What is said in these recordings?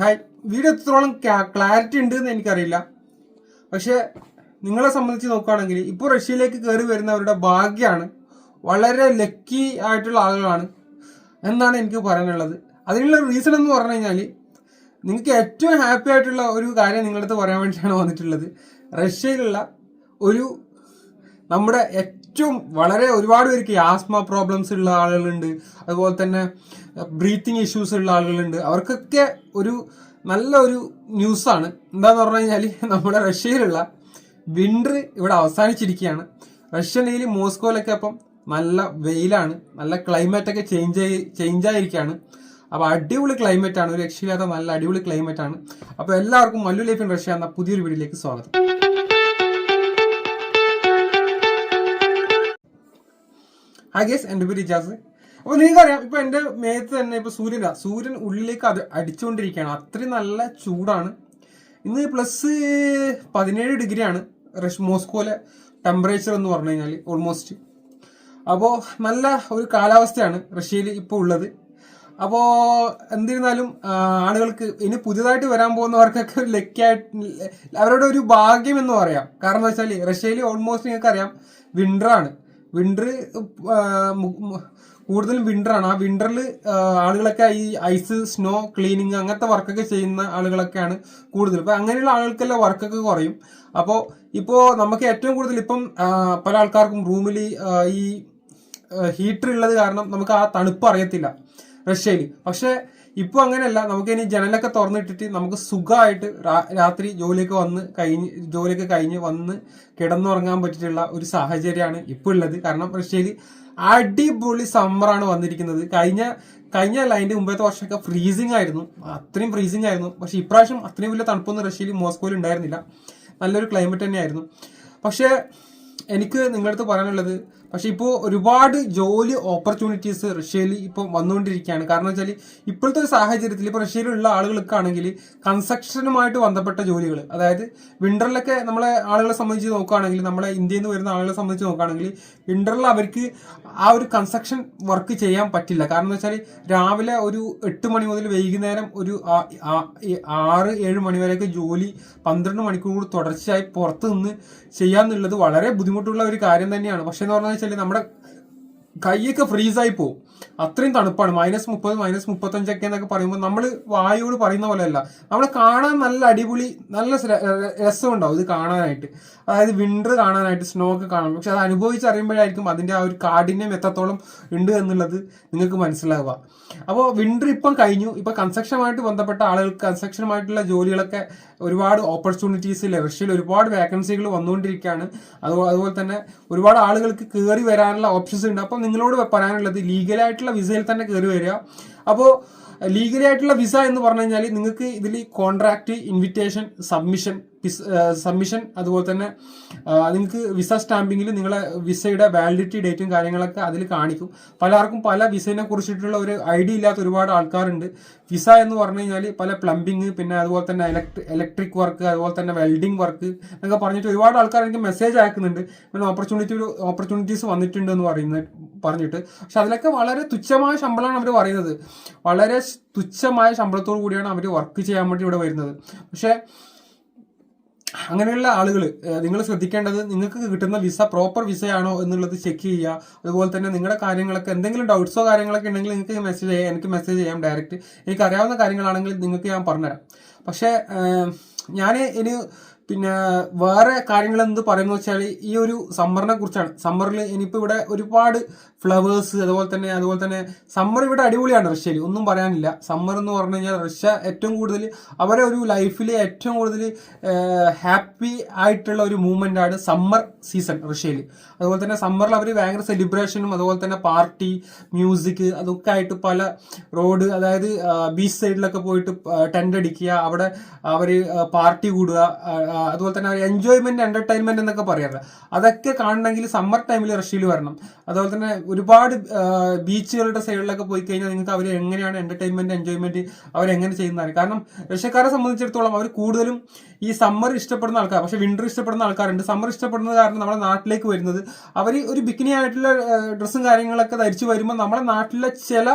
Video എത്രത്തോളം clarity ഉണ്ട് എന്ന് എനിക്കറിയില്ല. പക്ഷെ നിങ്ങളെ സംബന്ധിച്ച് നോക്കുകയാണെങ്കിൽ ഇപ്പോൾ റഷ്യയിലേക്ക് കയറി വരുന്നവരുടെ ഭാഗ്യമാണ്, വളരെ ലക്കി ആയിട്ടുള്ള ആളുകളാണ് എന്നാണ് എനിക്ക് പറയാനുള്ളത്. അതിനുള്ള റീസൺ എന്ന് പറഞ്ഞു കഴിഞ്ഞാൽ നിങ്ങൾക്ക് ഏറ്റവും ഹാപ്പി ആയിട്ടുള്ള ഒരു കാര്യം നിങ്ങളുടെ അടുത്ത് പറയാൻ വേണ്ടിയിട്ടാണ് വന്നിട്ടുള്ളത്. റഷ്യയിലുള്ള ഒരു നമ്മുടെ ഏറ്റവും വളരെ ഒരുപാട് പേർക്ക് ആസ്മ പ്രോബ്ലംസ് ഉള്ള ആളുകളുണ്ട്, അതുപോലെ തന്നെ ബ്രീത്തിങ് ഇഷ്യൂസ് ഉള്ള ആളുകളുണ്ട്. അവർക്കൊക്കെ ഒരു നല്ല ഒരു ന്യൂസാണ്. എന്താന്ന് പറഞ്ഞു കഴിഞ്ഞാൽ നമ്മുടെ റഷ്യയിലുള്ള വിന്റർ ഇവിടെ അവസാനിച്ചിരിക്കുകയാണ്. റഷ്യയിൽ മോസ്കോയിലൊക്കെ അപ്പം നല്ല വെയിലാണ്, നല്ല ക്ലൈമറ്റൊക്കെ ചേഞ്ച് ആയിരിക്കുകയാണ്. അപ്പോൾ അടിപൊളി ക്ലൈമറ്റ് ആണ്, ഒരു രക്ഷയില്ലാത്ത നല്ല അടിപൊളി ക്ലൈമറ്റ് ആണ്. അപ്പോൾ എല്ലാവർക്കും മല്ലു ലൈഫ് ഇൻ റഷ്യ എന്ന പുതിയൊരു വീഡിയോയിലേക്ക് സ്വാഗതം. ഹായ് ഗൈസ്, എൻ്റെ പേര് ഇജാസ്. അപ്പോൾ നിങ്ങൾക്കറിയാം ഇപ്പോൾ എൻ്റെ മേത്ത് തന്നെ ഇപ്പോൾ സൂര്യൻ ഉള്ളിലേക്ക് അടിച്ചുകൊണ്ടിരിക്കുകയാണ്. അത്രയും നല്ല ചൂടാണ്. ഇന്ന് +17 ഡിഗ്രിയാണ് മോസ്കോയിലെ ടെമ്പറേച്ചർ എന്ന് പറഞ്ഞു കഴിഞ്ഞാൽ ഓൾമോസ്റ്റ്. അപ്പോൾ നല്ല ഒരു കാലാവസ്ഥയാണ് റഷ്യയിൽ ഇപ്പോൾ ഉള്ളത്. അപ്പോൾ എന്നിരുന്നാലും ആളുകൾക്ക് ഇനി പുതിയതായിട്ട് വരാൻ പോകുന്നവർക്കൊക്കെ ഒരു ലക്കായിട്ട് അവരുടെ ഒരു ഭാഗ്യം എന്ന് പറയാം. കാരണം എന്താ വെച്ചാൽ റഷ്യയിൽ ഓൾമോസ്റ്റ് നിങ്ങൾക്കറിയാം വിന്ററാണ്. വിന്റർ കൂടുതലും വിന്ററാണ്. ആ വിന്ററിൽ ആളുകളൊക്കെ ഈ ഐസ് സ്നോ ക്ലീനിങ് അങ്ങനത്തെ വർക്കൊക്കെ ചെയ്യുന്ന ആളുകളൊക്കെയാണ് കൂടുതൽ. ഇപ്പം അങ്ങനെയുള്ള ആളുകൾക്കെല്ലാം വർക്കൊക്കെ കുറയും. അപ്പോൾ ഇപ്പോൾ നമുക്ക് ഏറ്റവും കൂടുതൽ ഇപ്പം പല ആൾക്കാർക്കും റൂമിൽ ഈ ഹീറ്റർ ഉള്ളത് കാരണം നമുക്ക് ആ തണുപ്പ് അറിയത്തില്ല റഷ്യയിൽ. പക്ഷെ ഇപ്പോൾ അങ്ങനെയല്ല, നമുക്ക് ഇനി ജനലൊക്കെ തുറന്നിട്ടിട്ട് നമുക്ക് സുഖമായിട്ട് രാത്രി ജോലിയൊക്കെ കഴിഞ്ഞ് വന്ന് കിടന്നുറങ്ങാൻ പറ്റിയിട്ടുള്ള ഒരു സാഹചര്യമാണ് ഇപ്പോൾ ഉള്ളത്. കാരണം റഷ്യയിൽ അടിപൊളി സമ്മറാണ് വന്നിരിക്കുന്നത്. കഴിഞ്ഞ അതിന്റെ മുമ്പത്തെ വർഷമൊക്കെ ഫ്രീസിങ് ആയിരുന്നു, അത്രയും ഫ്രീസിങ് ആയിരുന്നു. പക്ഷെ ഇപ്രാവശ്യം അത്രയും വലിയ തണുപ്പൊന്നും റഷ്യയിൽ മോസ്കോയിൽ ഉണ്ടായിരുന്നില്ല. നല്ലൊരു ക്ലൈമറ്റ് തന്നെയായിരുന്നു. പക്ഷേ എനിക്ക് നിങ്ങളുടെ അടുത്ത് പറയാനുള്ളത്, പക്ഷെ ഇപ്പോൾ ഒരുപാട് ജോലി ഓപ്പർച്യൂണിറ്റീസ് റഷ്യയിൽ ഇപ്പോൾ വന്നുകൊണ്ടിരിക്കുകയാണ്. കാരണം വെച്ചാൽ ഇപ്പോഴത്തെ ഒരു സാഹചര്യത്തിൽ ഇപ്പോൾ റഷ്യയിലുള്ള ആളുകൾക്കാണെങ്കിൽ കൺസ്ട്രക്ഷനുമായിട്ട് ബന്ധപ്പെട്ട ജോലികൾ, അതായത് വിന്ററിലൊക്കെ നമ്മളെ ആളുകളെ സംബന്ധിച്ച് നോക്കുകയാണെങ്കിൽ, നമ്മളെ ഇന്ത്യയിൽ നിന്ന് വരുന്ന ആളുകളെ സംബന്ധിച്ച് നോക്കുകയാണെങ്കിൽ വിന്ററിൽ അവർക്ക് ആ ഒരു കൺസ്ട്രക്ഷൻ വർക്ക് ചെയ്യാൻ പറ്റില്ല. കാരണം എന്ന് വെച്ചാൽ രാവിലെ ഒരു 8 മണി മുതൽ വൈകുന്നേരം ഒരു 6-7 മണി വരെയൊക്കെ ജോലി 12 മണിക്കൂർ തുടർച്ചയായി പുറത്ത് നിന്ന് ചെയ്യാന്നുള്ളത് വളരെ ബുദ്ധിമുട്ടുള്ള ഒരു കാര്യം തന്നെയാണ്. പക്ഷെ എന്ന് പറഞ്ഞാൽ നമ്മുടെ കൈയൊക്കെ ഫ്രീസായി പോകും, അത്രയും തണുപ്പാണ്. -30 -35 എന്നൊക്കെ പറയുമ്പോൾ നമ്മൾ വായുവോട് പറയുന്ന പോലെയല്ല, നമ്മളെ കാണാൻ നല്ല അടിപൊളി നല്ല രസമുണ്ടാവും ഇത് കാണാനായിട്ട്. അതായത് വിന്റർ കാണാനായിട്ട്, സ്നോ ഒക്കെ കാണാൻ. പക്ഷെ അത് അനുഭവിച്ചറിയുമ്പോഴായിരിക്കും അതിന്റെ ആ ഒരു കാഠിന്യം എത്രത്തോളം ഉണ്ട് എന്നുള്ളത് നിങ്ങൾക്ക് മനസ്സിലാവുക. അപ്പോൾ വിന്റർ ഇപ്പം കഴിഞ്ഞു. ഇപ്പൊ കൺസ്ട്രക്ഷനുമായിട്ട് ബന്ധപ്പെട്ട ആളുകൾക്ക് കൺസ്ട്രക്ഷനുമായിട്ടുള്ള ജോലികളൊക്കെ ഒരുപാട് ഓപ്പർച്യൂണിറ്റീസ് റഷ്യയിൽ ഒരുപാട് വേക്കൻസികൾ വന്നുകൊണ്ടിരിക്കുകയാണ്. അതുപോലെ തന്നെ ഒരുപാട് ആളുകൾക്ക് കയറി വരാനുള്ള ഓപ്ഷൻസ് ഉണ്ട്. അപ്പം നിങ്ങളോട് പറയാനുള്ളത് ലീഗലായിട്ടുള്ള വിസയിൽ തന്നെ കയറി വരിക. അപ്പോൾ ലീഗലി ആയിട്ടുള്ള വിസ എന്ന് പറഞ്ഞു കഴിഞ്ഞാൽ നിങ്ങൾക്ക് ഇതിൽ കോൺട്രാക്ട്, ഇൻവിറ്റേഷൻ, സബ്മിഷൻ അതുപോലെ തന്നെ നിങ്ങൾക്ക് വിസ സ്റ്റാമ്പിങ്ങിൽ നിങ്ങളെ വിസയുടെ വാലിഡിറ്റി ഡേറ്റും കാര്യങ്ങളൊക്കെ അതിൽ കാണിക്കും. പലർക്കും പല വിസയെ കുറിച്ചിട്ടുള്ള ഒരു ഐഡിയ ഇല്ലാത്ത ഒരുപാട് ആൾക്കാരുണ്ട്. വിസ എന്ന് പറഞ്ഞു കഴിഞ്ഞാൽ പല പ്ലംബിങ്, പിന്നെ അതുപോലെ തന്നെ ഇലക്ട്രിക് വർക്ക്, അതുപോലെ തന്നെ വെൽഡിംഗ് വർക്ക് എന്നൊക്കെ പറഞ്ഞിട്ട് ഒരുപാട് ആൾക്കാർ എനിക്ക് മെസ്സേജ് അയക്കുന്നുണ്ട്, പിന്നെ ഓപ്പർച്യൂണിറ്റീസ് വന്നിട്ടുണ്ട് എന്ന് പറഞ്ഞിട്ട്. പക്ഷെ അതിലൊക്കെ വളരെ തുച്ഛമായ ശമ്പളമാണ് അവർ പറയുന്നത്. വളരെ തുച്ഛമായ ശമ്പളത്തോടു കൂടിയാണ് അവർ വർക്ക് ചെയ്യാൻ വേണ്ടി ഇവിടെ വരുന്നത്. പക്ഷെ അങ്ങനെയുള്ള ആളുകൾ നിങ്ങൾ ശ്രദ്ധിക്കേണ്ടത്, നിങ്ങൾക്ക് കിട്ടുന്ന വിസ പ്രോപ്പർ വിസയാണോ എന്നുള്ളത് ചെക്ക് ചെയ്യുക. അതുപോലെ തന്നെ നിങ്ങളുടെ കാര്യങ്ങളൊക്കെ എന്തെങ്കിലും ഡൗട്ട്സോ കാര്യങ്ങളൊക്കെ ഉണ്ടെങ്കിൽ നിങ്ങൾക്ക് എനിക്ക് മെസ്സേജ് ചെയ്യാം ഡയറക്റ്റ്. എനിക്ക് അറിയാവുന്ന കാര്യങ്ങളാണെങ്കിൽ നിങ്ങൾക്ക് ഞാൻ പറഞ്ഞുതരാം. പക്ഷേ ഞാൻ ഇനി പിന്നെ വേറെ കാര്യങ്ങൾ എന്ത് പറയുന്നത് വെച്ചാൽ ഈ ഒരു സമ്മറിനെ കുറിച്ചാണ്. സമ്മറിൽ ഇനിയിപ്പോൾ ഇവിടെ ഒരുപാട് ഫ്ലവേഴ്സ്, അതുപോലെ തന്നെ സമ്മർ ഇവിടെ അടിപൊളിയാണ് റഷ്യയിൽ, ഒന്നും പറയാനില്ല. സമ്മർ എന്ന് പറഞ്ഞു കഴിഞ്ഞാൽ റഷ്യ ഏറ്റവും കൂടുതൽ അവരെ ഒരു ലൈഫിൽ ഏറ്റവും കൂടുതൽ ഹാപ്പി ആയിട്ടുള്ള ഒരു മൂവ്മെന്റ് ആണ് സമ്മർ സീസൺ റഷ്യയിൽ. അതുപോലെ തന്നെ സമ്മറിൽ അവർ ഭയങ്കര സെലിബ്രേഷനും അതുപോലെ തന്നെ പാർട്ടി, മ്യൂസിക് അതൊക്കെ ആയിട്ട് പല റോഡ്, അതായത് ബീച്ച് സൈഡിലൊക്കെ പോയിട്ട് ടെന്റ് അടിക്കുക, അവിടെ അവർ പാർട്ടി കൂടുക, അതുപോലെ തന്നെ എൻജോയ്മെന്റ്, എന്റർടൈൻമെന്റ് എന്നൊക്കെ പറയാറ്. അതൊക്കെ കാണണമെങ്കിൽ സമ്മർ ടൈമിൽ റഷ്യയിൽ വരണം. അതുപോലെ തന്നെ ഒരുപാട് ബീച്ചുകളുടെ സൈഡിലൊക്കെ പോയി കഴിഞ്ഞാൽ നിങ്ങൾക്ക് അവർ എങ്ങനെയാണ് എന്റർടൈൻമെന്റ്, എൻജോയ്മെന്റ് അവരെങ്ങനെ ചെയ്യുന്നതാണ്. കാരണം റഷ്യക്കാരെ സംബന്ധിച്ചിടത്തോളം അവർ കൂടുതലും ഈ സമ്മർ ഇഷ്ടപ്പെടുന്ന ആൾക്കാർ, പക്ഷെ വിന്റർ ഇഷ്ടപ്പെടുന്ന ആൾക്കാരുണ്ട്. സമ്മർ ഇഷ്ടപ്പെടുന്നത് കാരണം നമ്മുടെ നാട്ടിലേക്ക് വരുന്നത് അവർ ഒരു ബിക്കിനി ആയിട്ടുള്ള ഡ്രസ്സും കാര്യങ്ങളൊക്കെ ധരിച്ചു വരുമ്പോൾ നമ്മുടെ നാട്ടിലെ ചില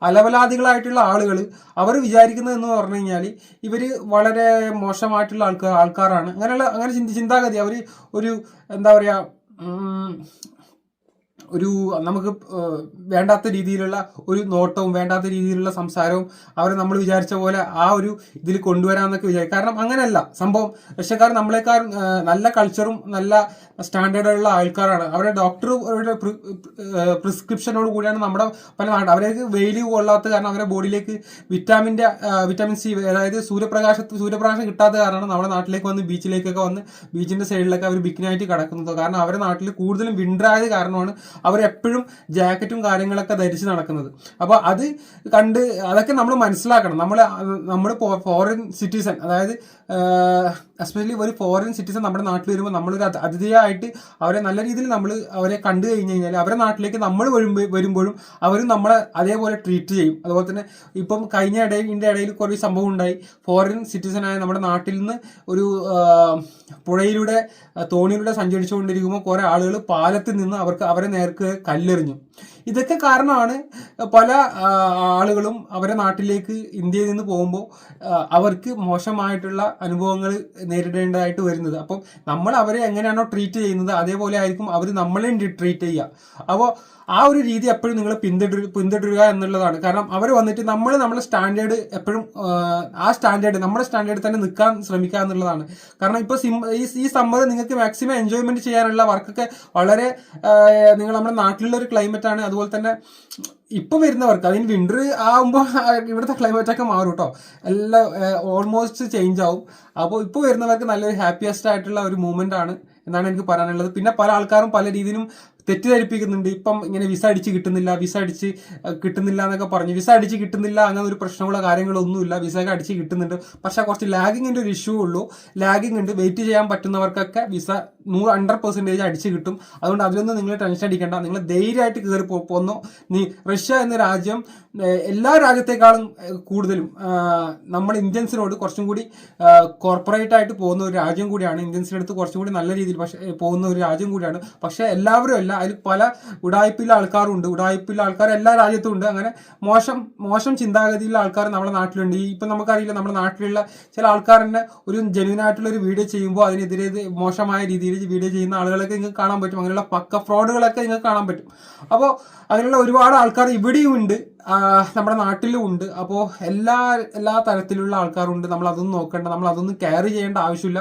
അലവലാദികളായിട്ടുള്ള ആളുകൾ അവർ വിചാരിക്കുന്നത് എന്ന് പറഞ്ഞു കഴിഞ്ഞാൽ ഇവർ വളരെ മോശമായിട്ടുള്ള ആൾക്കാരാണ്. അങ്ങനെ ചിന്താഗതി അവർ ഒരു എന്താ പറയുക ഒരു നമുക്ക് വേണ്ടാത്ത രീതിയിലുള്ള ഒരു നോട്ടവും വേണ്ടാത്ത രീതിയിലുള്ള സംസാരവും അവരെ നമ്മൾ വിചാരിച്ച പോലെ ആ ഒരു ഇതിൽ കൊണ്ടുവരാമെന്നൊക്കെ വിചാരിക്കും. കാരണം അങ്ങനെയല്ല സംഭവം. റഷ്യക്കാർ നമ്മളെക്കാൾ നല്ല കൾച്ചറും നല്ല സ്റ്റാൻഡേർഡുള്ള ആൾക്കാരാണ്. അവരുടെ ഡോക്ടറുടെ പ്രിസ്ക്രിപ്ഷനോട് കൂടിയാണ് നമ്മുടെ പല അവർക്ക് വെയിൽ കൊള്ളാത്ത കാരണം അവരുടെ ബോഡിയിലേക്ക് വിറ്റാമിൻ സി, അതായത് സൂര്യപ്രകാശം കിട്ടാത്ത കാരണമാണ് നമ്മുടെ നാട്ടിലേക്ക് വന്ന് ബീച്ചിലേക്കൊക്കെ വന്ന് ബീച്ചിന്റെ സൈഡിലൊക്കെ അവർ ബിക്കിനായിട്ട് കിടക്കുന്നത്. കാരണം അവരുടെ നാട്ടിൽ കൂടുതലും വിന്റർ ആയത് കാരണമാണ് അവരെപ്പോഴും ജാക്കറ്റും കാര്യങ്ങളൊക്കെ ധരിച്ച് നടക്കുന്നത്. അപ്പോൾ അത് കണ്ട് അതൊക്കെ നമ്മൾ മനസ്സിലാക്കണം. നമ്മൾ ഫോറിൻ സിറ്റിസൺ, അതായത് എസ്പെഷ്യലി ഒരു ഫോറിൻ സിറ്റിസൺ നമ്മുടെ നാട്ടിൽ വരുമ്പോൾ നമ്മളൊരു അതിഥിയായിട്ട് അവരെ നല്ല രീതിയിൽ നമ്മൾ അവരെ കണ്ടു കഴിഞ്ഞ് കഴിഞ്ഞാൽ അവരുടെ നാട്ടിലേക്ക് നമ്മൾ വരുമ്പോഴും അവരും നമ്മളെ അതേപോലെ ട്രീറ്റ് ചെയ്യും. അതുപോലെ തന്നെ ഇപ്പം കഴിഞ്ഞ ഇടയിൽ കുറേ സംഭവം ഉണ്ടായി. ഫോറിൻ സിറ്റിസണായ നമ്മുടെ നാട്ടിൽ നിന്ന് ഒരു പുഴയിലൂടെ തോണിയിലൂടെ സഞ്ചരിച്ചുകൊണ്ടിരിക്കുമ്പോൾ കുറേ ആളുകൾ പാലത്തിൽ നിന്ന് അവരെ നേർക്ക് കല്ലെറിഞ്ഞു. ഇതൊക്കെ കാരണമാണ് പല ആളുകളും അവരെ നാട്ടിലേക്ക് ഇന്ത്യയിൽ നിന്ന് പോകുമ്പോൾ അവർക്ക് മോശമായിട്ടുള്ള അനുഭവങ്ങൾ നേരിടേണ്ടതായിട്ട് വരുന്നത്. അപ്പം നമ്മൾ അവരെ എങ്ങനെയാണോ ട്രീറ്റ് ചെയ്യുന്നത് അതേപോലെ ആയിരിക്കും അവർ നമ്മളെ ട്രീറ്റ് ചെയ്യുക. അപ്പോൾ ആ ഒരു രീതി എപ്പോഴും നിങ്ങൾ പിന്തുടരുക എന്നുള്ളതാണ്. കാരണം അവർ വന്നിട്ട് നമ്മുടെ സ്റ്റാൻഡേർഡ് എപ്പോഴും നമ്മുടെ സ്റ്റാൻഡേർഡ് തന്നെ നിൽക്കാൻ ശ്രമിക്കുക എന്നുള്ളതാണ്. കാരണം ഇപ്പോൾ ഈ സമ്മർ നിങ്ങൾക്ക് മാക്സിമം എൻജോയ്മെന്റ് ചെയ്യാനുള്ള വർക്കൊക്കെ വളരെ നമ്മുടെ നാട്ടിലുള്ള ഒരു ക്ലൈമറ്റ് ആണ്. അതുപോലെ തന്നെ ഇപ്പൊ വരുന്നവർക്ക് അതിന് വിന്റർ ആകുമ്പോൾ ഇവിടുത്തെ ക്ലൈമറ്റ് ഒക്കെ മാറും കേട്ടോ, എല്ലാം ഓൾമോസ്റ്റ് ചേഞ്ച് ആവും. അപ്പോൾ ഇപ്പോൾ വരുന്നവർക്ക് നല്ലൊരു ഹാപ്പിയസ്റ്റ് ആയിട്ടുള്ള ഒരു മൂവ്മെന്റ് ആണ് എന്നാണ് എനിക്ക് പറയാനുള്ളത്. പിന്നെ പല ആൾക്കാരും പല രീതിയിലും തെറ്റിദ്ധരിപ്പിക്കുന്നുണ്ട്. ഇപ്പം ഇങ്ങനെ വിസ അടിച്ച് കിട്ടുന്നില്ല എന്നൊക്കെ പറഞ്ഞു. വിസ അടിച്ച് കിട്ടുന്നില്ല അങ്ങനെ ഒരു പ്രശ്നങ്ങളോ കാര്യങ്ങളോ ഒന്നുമില്ല. വിസ ഒക്കെ അടിച്ച് കിട്ടുന്നുണ്ട്. പക്ഷെ കുറച്ച് ലാഗിങ്ങിന്റെ ഒരു ഇഷ്യൂ ഉള്ളൂ. ലാഗിങ് ഉണ്ട്. വെയിറ്റ് ചെയ്യാൻ പറ്റുന്നവർക്കൊക്കെ വിസ 100% അടിച്ച് കിട്ടും. അതുകൊണ്ട് അതിലൊന്നും നിങ്ങൾ ടെൻഷൻ അടിക്കേണ്ട. നിങ്ങൾ ധൈര്യമായിട്ട് കയറി പോന്നോ. റഷ്യ എന്ന രാജ്യം എല്ലാ രാജ്യത്തെക്കാളും കൂടുതലും നമ്മൾ ഇന്ത്യൻസിനോട് കുറച്ചും കൂടി കോർപ്പറേറ്റ് ആയിട്ട് പോകുന്ന ഒരു രാജ്യം കൂടിയാണ്. ഇന്ത്യൻസിൻ്റെ അടുത്ത് കുറച്ചും കൂടി നല്ല രീതിയിൽ പോകുന്ന ഒരു രാജ്യം കൂടിയാണ്. പക്ഷെ എല്ലാവരും അല്ല, അതിൽ പല ഉടായ്പില്ല ആൾക്കാരുണ്ട്. ഉടായ്പില്ല ആൾക്കാർ എല്ലാ രാജ്യത്തും ഉണ്ട്. അങ്ങനെ മോശം ചിന്താഗതിയിലുള്ള ആൾക്കാർ നമ്മുടെ നാട്ടിലുണ്ട്. ഇപ്പം നമുക്കറിയില്ല, നമ്മുടെ നാട്ടിലുള്ള ചില ആൾക്കാർ തന്നെ ഒരു ജെന്യൂൻ ആയിട്ടുള്ള ഒരു വീഡിയോ ചെയ്യുമ്പോൾ അതിനെതിരെ മോശമായ രീതിയിൽ വീഡിയോ ചെയ്യുന്ന ആളുകളൊക്കെ നിങ്ങൾക്ക് കാണാൻ പറ്റും. അങ്ങനെയുള്ള പക്ക ഫ്രോഡുകളൊക്കെ നിങ്ങൾക്ക് കാണാൻ പറ്റും. അപ്പോൾ അങ്ങനെയുള്ള ഒരുപാട് ആൾക്കാർ ഇവിടെയും ഉണ്ട്, നമ്മുടെ നാട്ടിലും ഉണ്ട്. അപ്പോൾ എല്ലാ തരത്തിലുള്ള ആൾക്കാരുണ്ട്. നമ്മൾ അതൊന്നും നോക്കേണ്ട, നമ്മൾ അതൊന്നും കെയർ ചെയ്യേണ്ട ആവശ്യമില്ല.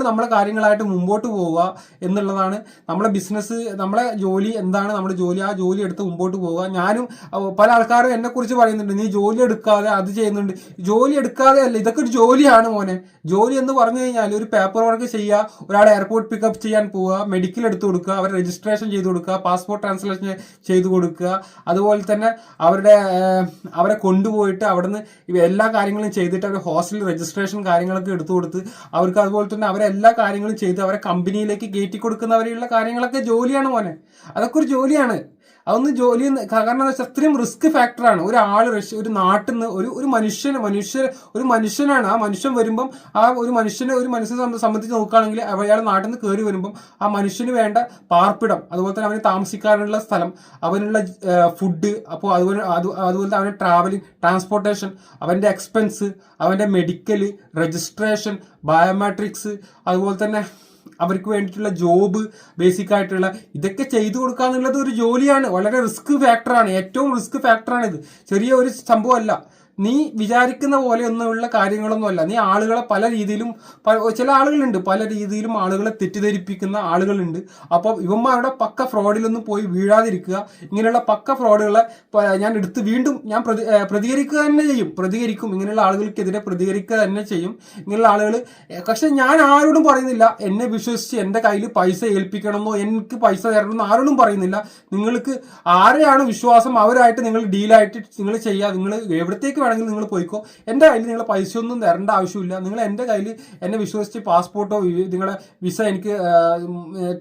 നമ്മളെ കാര്യങ്ങളായിട്ട് മുമ്പോട്ട് പോവുക എന്നുള്ളതാണ് നമ്മളെ ബിസിനസ്, നമ്മളെ ജോലി എന്താണ് നമ്മുടെ ജോലി, ആ ജോലി എടുത്ത് മുമ്പോട്ട് പോവുക. ഞാനും പല ആൾക്കാരും എന്നെ കുറിച്ച് പറയുന്നുണ്ട്, നീ ജോലി എടുക്കാതെ അത് ചെയ്യുന്നുണ്ട്. ജോലി എടുക്കാതെ അല്ല, ഇതൊക്കെ ഒരു ജോലിയാണ് മോനെ. ജോലി എന്ന് പറഞ്ഞു കഴിഞ്ഞാൽ ഒരു പേപ്പർ വർക്ക് ചെയ്യുക, ഒരാളെ എയർപോർട്ട് പിക്കപ്പ് ചെയ്യാൻ പോവുക, മെഡിക്കൽ എടുത്തു കൊടുക്കുക, അവരെ രജിസ്ട്രേഷൻ ചെയ്ത് കൊടുക്കുക, പാസ്പോർട്ട് ട്രാൻസ്ലേഷൻ ചെയ്ത് കൊടുക്കുക, അതുപോലെ തന്നെ അവരെ കൊണ്ടുപോയിട്ട് അവിടുന്ന് എല്ലാ കാര്യങ്ങളും ചെയ്തിട്ട് അവർ ഹോസ്റ്റൽ രജിസ്ട്രേഷൻ കാര്യങ്ങളൊക്കെ എടുത്തു കൊടുത്ത് അവർക്ക് അതുപോലെ തന്നെ അവരെല്ലാ കാര്യങ്ങളും ചെയ്ത് അവരെ കമ്പനിയിലേക്ക് കയറ്റി കൊടുക്കുന്നവരെയുള്ള കാര്യങ്ങളൊക്കെ ജോലിയാണ് മോനെ. അതൊക്കെ ഒരു ജോലിയാണ്. അതൊന്നും ജോലി കാരണം എന്താ വെച്ചാൽ അത്രയും റിസ്ക് ഫാക്ടറാണ്. ഒരു നാട്ടിൽ നിന്ന് ഒരു മനുഷ്യനാണ്. ആ മനുഷ്യൻ വരുമ്പം ആ ഒരു മനുഷ്യനെ സംബന്ധിച്ച് നോക്കുകയാണെങ്കിൽ അയാൾ നാട്ടിൽ നിന്ന് കയറി വരുമ്പം ആ മനുഷ്യന് വേണ്ട പാർപ്പിടം, അതുപോലെ തന്നെ അവന് താമസിക്കാനുള്ള സ്ഥലം, അവനുള്ള ഫുഡ്, അപ്പോൾ അതുപോലെ തന്നെ അവന് ട്രാൻസ്പോർട്ടേഷൻ, അവൻ്റെ എക്സ്പെൻസ്, അവൻ്റെ മെഡിക്കല്, രജിസ്ട്രേഷൻ, ബയോമെട്രിക്സ്, അതുപോലെ തന്നെ അവർക്ക് വേണ്ടിയിട്ടുള്ള ജോബ്, ബേസിക് ആയിട്ടുള്ള ഇതൊക്കെ ചെയ്തു കൊടുക്കുക എന്നുള്ളത് ഒരു ജോലിയാണ്. വളരെ റിസ്ക് ഫാക്ടറാണ്, ഏറ്റവും റിസ്ക് ഫാക്ടറാണിത്. ചെറിയ ഒരു സംഭവമല്ല. നീ വിചാരിക്കുന്ന പോലെയൊന്നുമുള്ള കാര്യങ്ങളൊന്നുമല്ല. നീ ആളുകളെ പല രീതിയിലും ചില ആളുകളുണ്ട്, പല രീതിയിലും ആളുകളെ തെറ്റിദ്ധരിപ്പിക്കുന്ന ആളുകളുണ്ട്. അപ്പോൾ ഇവന്മാരുടെ പക്ക ഫ്രോഡിലൊന്നും പോയി വീഴാതിരിക്കുക. ഇങ്ങനെയുള്ള പക്ക ഫ്രോഡുകളെ വീണ്ടും ഞാൻ പ്രതികരിക്കുക തന്നെ ചെയ്യും. ഇങ്ങനെയുള്ള ആളുകൾക്കെതിരെ പ്രതികരിക്കുക തന്നെ ചെയ്യും. ഇങ്ങനെയുള്ള ആളുകൾ പക്ഷെ ഞാൻ ആരോടും പറയുന്നില്ല എന്നെ വിശ്വസിച്ച് എൻ്റെ കയ്യിൽ പൈസ ഏൽപ്പിക്കണമെന്നോ എനിക്ക് പൈസ തരണമെന്നോ ആരോടും പറയുന്നില്ല. നിങ്ങൾക്ക് ആരെയാണ് വിശ്വാസം അവരായിട്ട് നിങ്ങൾ ഡീലായിട്ട് നിങ്ങൾ ചെയ്യുക. നിങ്ങൾ എവിടത്തേക്ക് വേണമെങ്കിൽ നിങ്ങൾ പോയിക്കോ, എൻ്റെ കയ്യിൽ നിങ്ങൾ പൈസ ഒന്നും തരേണ്ട ആവശ്യമില്ല. നിങ്ങൾ എൻ്റെ കയ്യിൽ എന്നെ വിശ്വസിച്ച് പാസ്പോർട്ടോ നിങ്ങളെ വിസ എനിക്ക്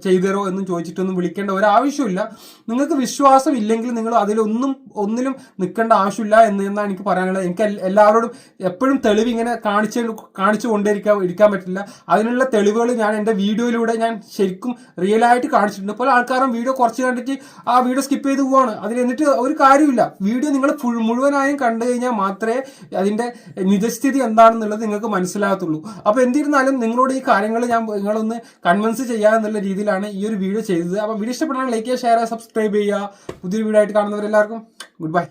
ചെയ്തു തരോ എന്നും ചോദിച്ചിട്ടൊന്നും വിളിക്കേണ്ട ഒരു ആവശ്യമില്ല. നിങ്ങൾക്ക് വിശ്വാസം ഇല്ലെങ്കിൽ നിങ്ങൾ ഒന്നിലും നിൽക്കേണ്ട ആവശ്യമില്ല എന്നാണ് എനിക്ക് പറയാനുള്ളത്. എനിക്ക് എല്ലാവരോടും എപ്പോഴും തെളിവ് ഇങ്ങനെ കാണിച്ചു കൊണ്ടിരിക്കാൻ പറ്റില്ല. അതിനുള്ള തെളിവുകൾ ഞാൻ എൻ്റെ വീഡിയോയിലൂടെ ഞാൻ ശരിക്കും റിയലായിട്ട് കാണിച്ചിട്ടുണ്ട്. പല ആൾക്കാരും വീഡിയോ കുറച്ച് കണ്ടിട്ട് ആ വീഡിയോ സ്കിപ്പ് ചെയ്ത് പോവാണ്. എന്നിട്ട് ഒരു കാര്യമില്ല. വീഡിയോ നിങ്ങൾ മുഴുവനായും കണ്ടു കഴിഞ്ഞാൽ മാത്രമേ അതിൻ്റെ നിജസ്ഥിതി എന്താണെന്നുള്ളത് നിങ്ങൾക്ക് മനസ്സിലാകത്തുള്ളൂ. അപ്പോൾ എന്തിരുന്നാലും നിങ്ങളോട് ഈ കാര്യങ്ങൾ നിങ്ങളൊന്ന് കൺവിൻസ് ചെയ്യാന്നുള്ള രീതിയിലാണ് ഈ ഒരു വീഡിയോ ചെയ്തത്. അപ്പോൾ വീഡിയോ ഇഷ്ടപ്പെട്ടാൽ ലൈക്ക് ചെയ്യുക, ഷെയർ ചെയ്യുക, സബ്സ്ക്രൈബ് ചെയ്യുക. പുതിയൊരു വീഡിയോ ആയിട്ട് കാണുന്നവരെല്ലാവർക്കും ഗുഡ് ബൈ.